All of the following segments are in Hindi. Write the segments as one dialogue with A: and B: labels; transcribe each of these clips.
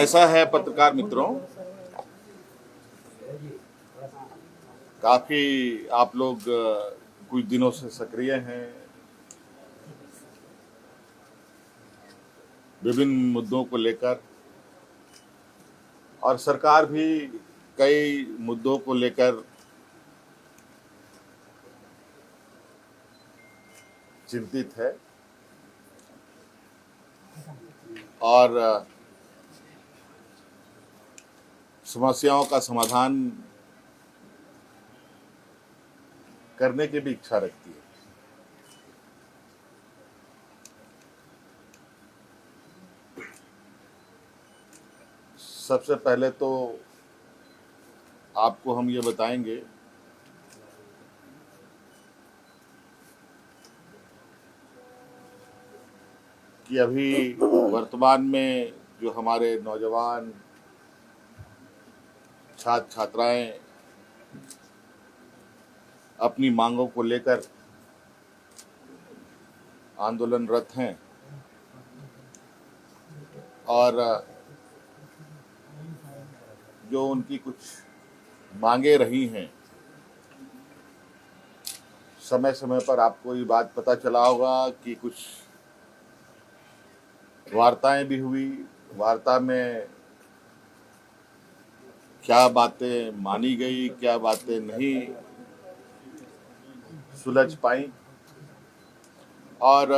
A: ऐसा है पत्रकार मित्रों, काफी आप लोग कुछ दिनों से सक्रिय हैं, विभिन्न मुद्दों को लेकर, और सरकार भी कई मुद्दों को लेकर चिंतित है और समस्याओं का समाधान करने की भी इच्छा रखती है। सबसे पहले तो आपको हम ये बताएंगे कि अभी वर्तमान में जो हमारे नौजवान छात्र छात्राएं अपनी मांगों को लेकर आंदोलनरत हैं और जो उनकी कुछ मांगे रही हैं, समय समय पर आपको ये बात पता चला होगा कि कुछ वार्ताएं भी हुई। वार्ता में क्या बातें मानी गई, क्या बातें नहीं सुलझ पाई, और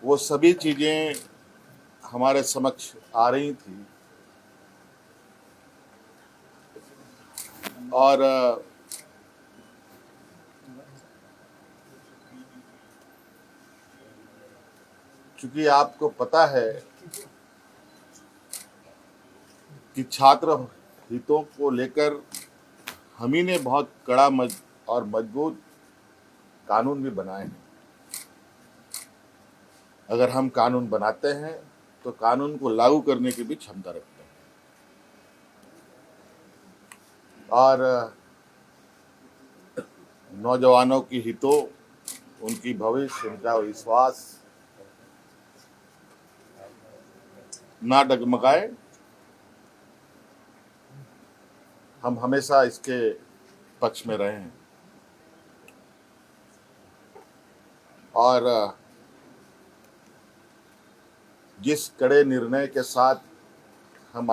A: वो सभी चीजें हमारे समक्ष आ रही थी और चूंकि आपको पता है कि छात्र हितों को लेकर हम ही ने बहुत कड़ा और मजबूत कानून भी बनाए हैं। अगर हम कानून बनाते हैं तो कानून को लागू करने की भी क्षमता रखते हैं, और नौजवानों की हितों, उनकी भविष्य, उनका विश्वास ना डगमगाए, हम हमेशा इसके पक्ष में रहे हैं। और जिस कड़े निर्णय के साथ हम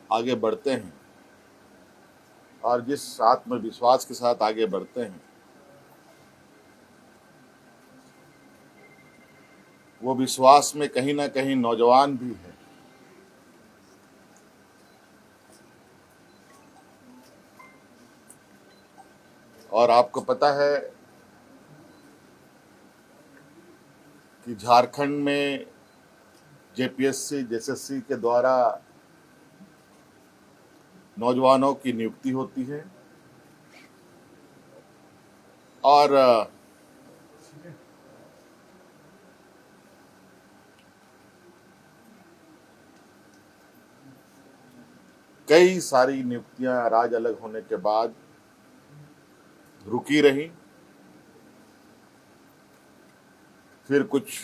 A: आगे बढ़ते हैं और जिस आत्मविश्वास के साथ आगे बढ़ते हैं, वो विश्वास में कहीं ना कहीं नौजवान भी है। और आपको पता है कि झारखंड में जेपीएससी जेएसएससी के द्वारा नौजवानों की नियुक्ति होती है और कई सारी नियुक्तियां राज्य अलग होने के बाद रुकी रही, फिर कुछ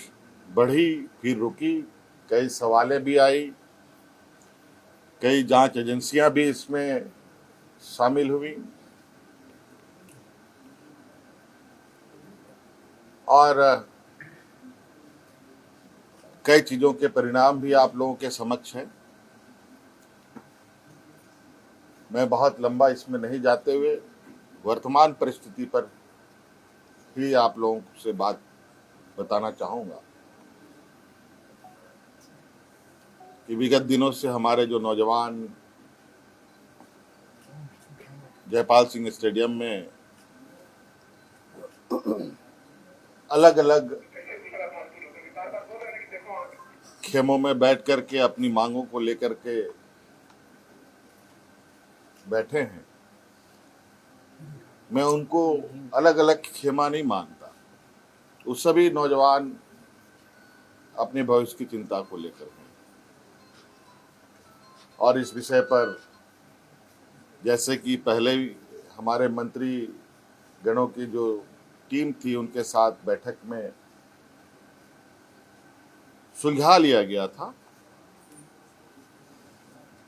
A: बढ़ी, फिर रुकी, कई सवालें भी आई, कई जांच एजेंसियां भी इसमें शामिल हुई और कई चीजों के परिणाम भी आप लोगों के समक्ष हैं। मैं बहुत लंबा इसमें नहीं जाते हुए वर्तमान परिस्थिति पर ही आप लोगों से बात बताना चाहूंगा कि विगत दिनों से हमारे जो नौजवान जयपाल सिंह स्टेडियम में अलग अलग खेमों में बैठ करके अपनी मांगों को लेकर के बैठे हैं, मैं उनको अलग अलग खेमा नहीं मानता। वो सभी नौजवान अपने भविष्य की चिंता को लेकर हैं और इस विषय पर जैसे कि पहले हमारे मंत्री गणों की जो टीम थी, उनके साथ बैठक में सुलझा लिया गया था।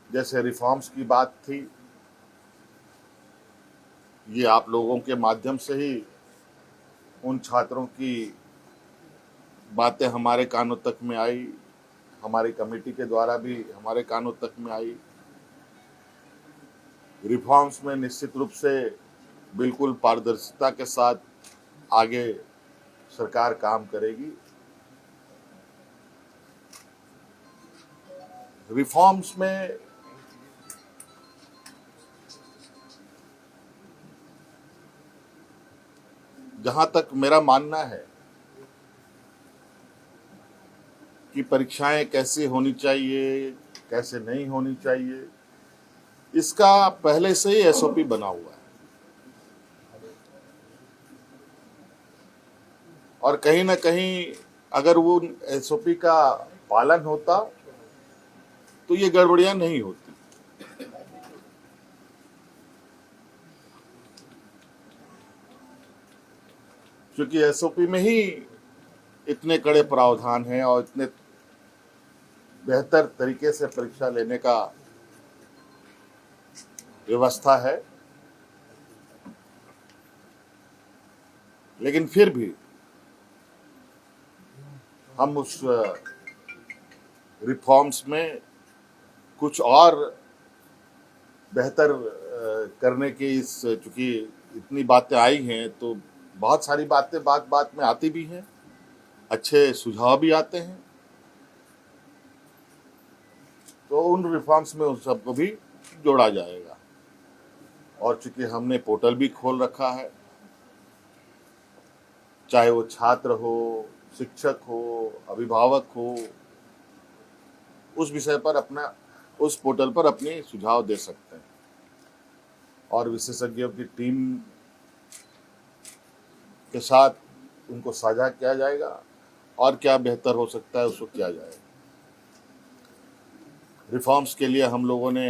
A: जैसे रिफॉर्म्स की बात थी, ये आप लोगों के माध्यम से ही उन छात्रों की बातें हमारे कानों तक में आई, हमारी कमेटी के द्वारा भी हमारे कानों तक में आई। रिफॉर्म्स में निश्चित रूप से बिल्कुल पारदर्शिता के साथ आगे सरकार काम करेगी। रिफॉर्म्स में जहां तक मेरा मानना है कि परीक्षाएं कैसे होनी चाहिए, कैसे नहीं होनी चाहिए, इसका पहले से ही एसओपी बना हुआ है। और कहीं ना कहीं अगर वो एसओपी का पालन होता तो ये गड़बड़ियां नहीं होती। क्योंकि एसओपी में ही इतने कड़े प्रावधान हैं और इतने बेहतर तरीके से परीक्षा लेने का व्यवस्था है। लेकिन फिर भी हम उस रिफॉर्म्स में कुछ और बेहतर करने की चूंकि इतनी बातें आई हैं तो बहुत सारी बातें बात बात में आती भी हैं, अच्छे सुझाव भी आते हैं, तो उन रिफॉर्म्स में उन सबको भी जोड़ा जाएगा। और चूंकि हमने पोर्टल भी खोल रखा है, चाहे वो छात्र हो, शिक्षक हो, अभिभावक हो, उस विषय पर उस पोर्टल पर अपने सुझाव दे सकते हैं और विशेषज्ञों की टीम के साथ उनको साझा किया जाएगा और क्या बेहतर हो सकता है उसको किया जाएगा। रिफॉर्म्स के लिए हम लोगों ने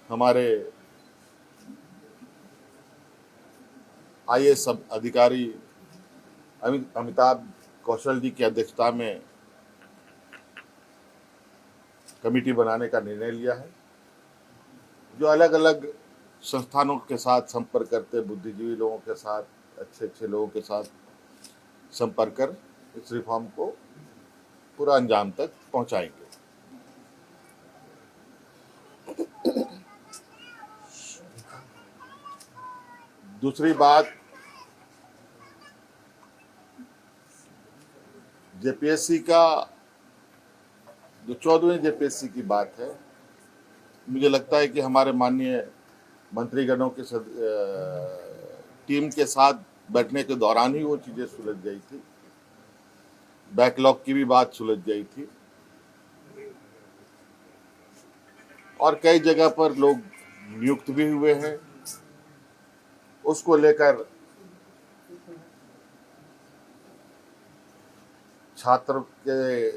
A: हमारे आईएएस अधिकारी अमिताभ कौशल जी की अध्यक्षता में कमेटी बनाने का निर्णय लिया है, जो अलग अलग संस्थानों के साथ संपर्क करते, बुद्धिजीवी लोगों के साथ, अच्छे अच्छे लोगों के साथ संपर्क कर इस रिफॉर्म को पूरा अंजाम तक पहुंचाएंगे। दूसरी बात, जेपीएससी का जो 14वें जेपीएससी की बात है, मुझे लगता है कि हमारे माननीय मंत्रीगणों के टीम के साथ बैठने के दौरान ही वो चीजें सुलझ गई थी। बैकलॉग की भी बात सुलझ गई थी और कई जगह पर लोग नियुक्त भी हुए हैं। उसको लेकर छात्र के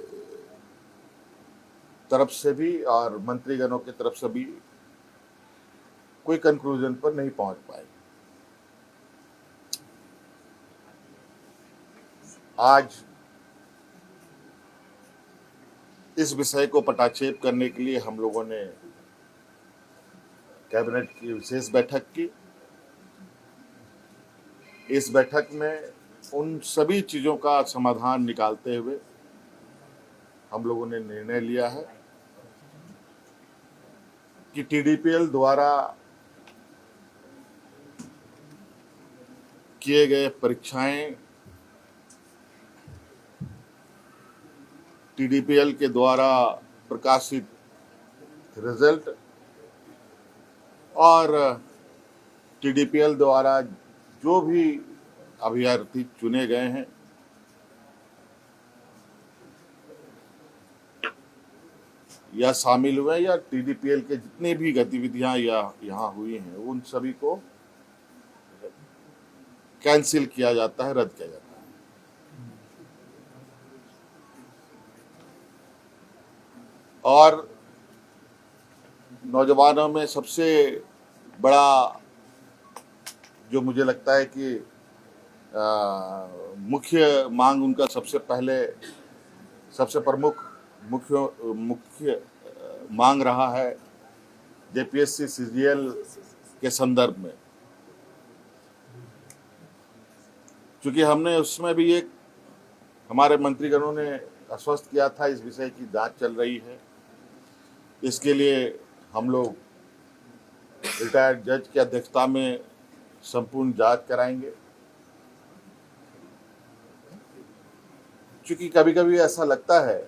A: तरफ से भी और मंत्रीगणों की तरफ से भी कोई कंक्लूजन पर नहीं पहुंच पाए। आज इस विषय को पटाक्षेप करने के लिए हम लोगों ने कैबिनेट की विशेष बैठक की। इस बैठक में उन सभी चीजों का समाधान निकालते हुए हम लोगों ने निर्णय लिया है कि टीडीपीएल द्वारा किए गए परीक्षाएं, टीडीपीएल के द्वारा प्रकाशित रिजल्ट और टीडीपीएल द्वारा जो भी अभ्यर्थी चुने गए हैं या शामिल हुए या टीडीपीएल के जितनी भी गतिविधियां यहाँ हुई हैं, उन सभी को कैंसिल किया जाता है, रद्द किया जाता है। और नौजवानों में सबसे बड़ा जो मुझे लगता है कि मुख्य मांग उनका सबसे प्रमुख मुख्य मांग रहा है जेपीएससी सीजीएल के संदर्भ में, क्योंकि हमने उसमें भी एक हमारे मंत्रीगणों ने आश्वस्त किया था इस विषय की जांच चल रही है। इसके लिए हम लोग रिटायर्ड जज की अध्यक्षता में संपूर्ण जांच कराएंगे, क्योंकि कभी कभी ऐसा लगता है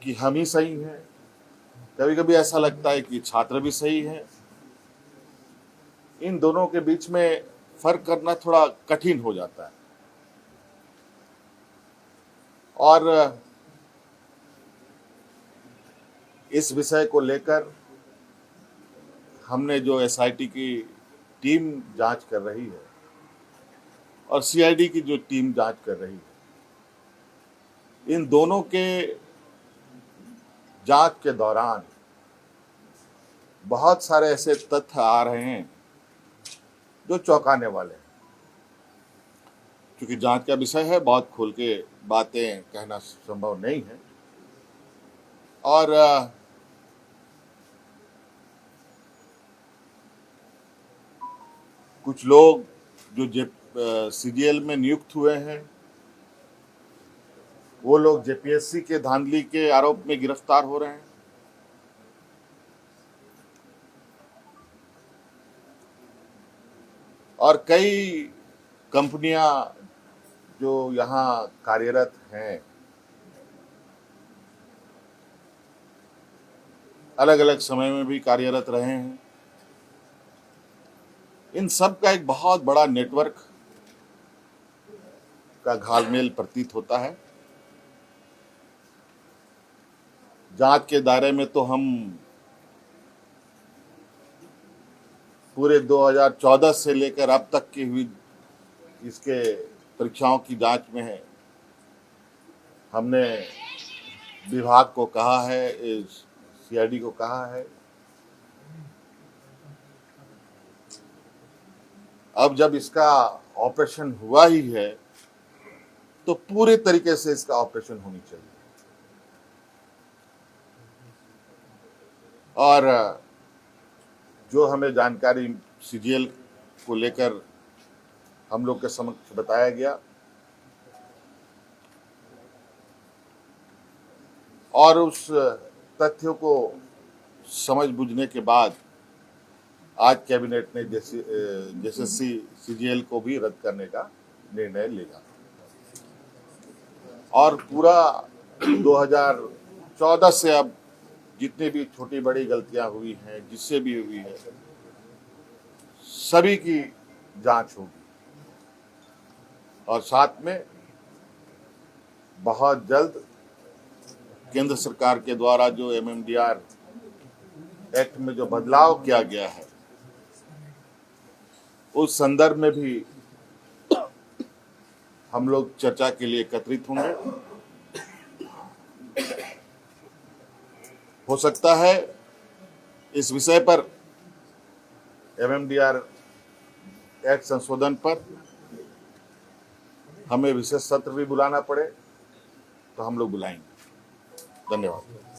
A: कि हम ही सही हैं, कभी कभी ऐसा लगता है कि छात्र भी सही हैं। इन दोनों के बीच में फर्क करना थोड़ा कठिन हो जाता है। और इस विषय को लेकर हमने जो एसआईटी की टीम जांच कर रही है और सीआईडी की जो टीम जांच कर रही है, इन दोनों के जांच के दौरान बहुत सारे ऐसे तथ्य आ रहे हैं जो चौंकाने वाले हैं। क्योंकि जांच का विषय है, बहुत खोल के बातें कहना संभव नहीं है। और कुछ लोग जो सीजीएल में नियुक्त हुए हैं, वो लोग जेपीएससी के धांधली के आरोप में गिरफ्तार हो रहे हैं। और कई कंपनियां जो यहाँ कार्यरत हैं, अलग अलग समय में भी कार्यरत रहे हैं, इन सब का एक बहुत बड़ा नेटवर्क का घालमेल प्रतीत होता है। जांच के दायरे में तो हम पूरे 2014 से लेकर अब तक की हुई इसके परीक्षाओं की जांच में है। हमने विभाग को कहा है, सीआईडी को कहा है, अब जब इसका ऑपरेशन हुआ ही है तो पूरे तरीके से इसका ऑपरेशन होनी चाहिए। और जो हमें जानकारी सीजीएल को लेकर हम लोग के समक्ष बताया गया और उस तथ्यों को समझ बुझने के बाद आज कैबिनेट ने जेएसएससी सीजीएल को भी रद्द करने का निर्णय लिया। और पूरा 2014 से अब जितनी भी छोटी बड़ी गलतियां हुई हैं, जिससे भी हुई है, सभी की जांच होगी। और साथ में बहुत जल्द केंद्र सरकार के द्वारा जो एमएमडीआर एक्ट में जो बदलाव किया गया है, उस संदर्भ में भी हम लोग चर्चा के लिए एकत्रित होंगे। हो सकता है इस विषय पर एमएमडीआर एक्ट संशोधन पर हमें विशेष सत्र भी बुलाना पड़े, तो हम लोग बुलाएंगे। धन्यवाद।